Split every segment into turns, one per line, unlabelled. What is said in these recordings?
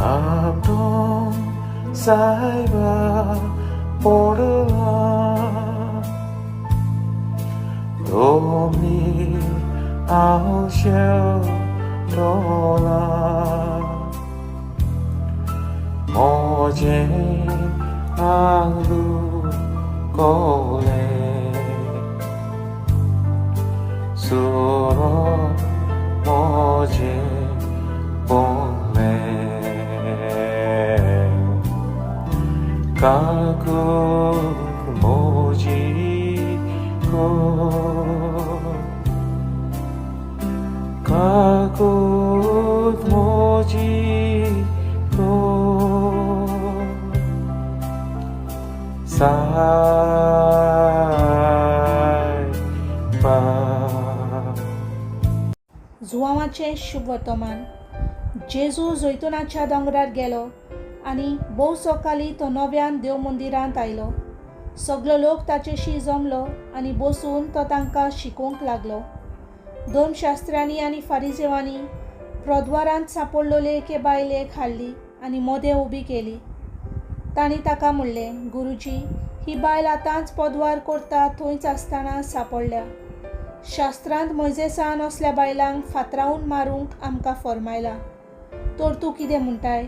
आपणों साहिबा पडला दोमी आवश्यकला मोजे आलू कोले सुरो मोजे बोले काकू मोजी को काकू मोजी को सायबा
जुवांवाचें शुभ वर्तमान. जेजू जैतुनाच्या दोंगरार गेलो आनी भोव सकाळीं तो नव्यान देव मंदिरांत आयलो. सगलो लोक ताचेशी जमलो आनी बसून तो तांकां शिकोवंक लागलो. धर्मशास्त्रांनी आनी फारिसेवांनी प्रद्वारांत सांपडलेले एके बायलेक हाडली आनी मोदें उबी केली. तांणी ताका म्हणलें, गुरुजी, ही बायल आतांच पदवार करता थंयच आसतना सांपडल्या. शास्त्रांत मोइजेसान असल्या बायलांक फातरावन मारूंक आमकां फरमायला. तर तूं कितें म्हणटाय?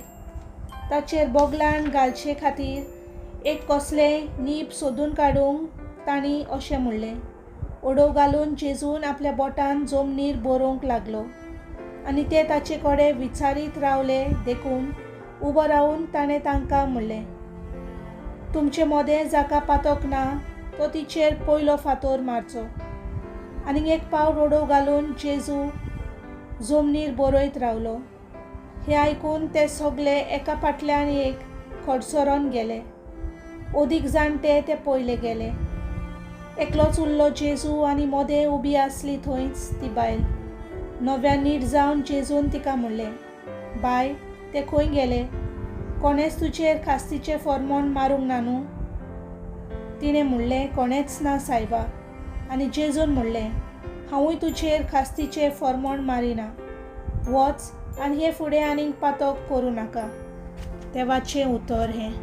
ताचेर बोगलाण घालचे खातीर एक कसलेंय नीप सोदून काडूंक तांणी अशें म्हणलें. ओडो घालून जेजून आपल्या बोटान जमनीर बरोवंक लागलो आनी ते ताचे कडेन विचारीत रावले. देखून उबो रावन ताणें तांकां म्हणलें, तुमचें मोदें जाका पातोक ना तो तिचेर पयलो फातर मारचो. आनीक एक पावट ओडो घालून जेजू जमनीर बरयत रावलो. हें आयकून ते सगळे एका फाटल्यान एक खडसरोन गेले. ओदीक जाणटे ते पयले गेले. एकलोच उरलो जेजू आनी मोदें उबी आसली थंयच ती बायल. नव्यान नीट जावन जेजून तिका म्हणलें, बाय, ते खंय गेले? कोणेच तुजेर खास्तीचें फर्मोण मारूंक ना न्हू? तिणें म्हणलें, कोणेच ना सायबा. आनी जेजून म्हणलें, हांवूय तुजेर खास्तीचें फर्मोण मारिना. वच आनी हे फुडें आनीक पातोक करूं नाका. देवाचें उतर हें.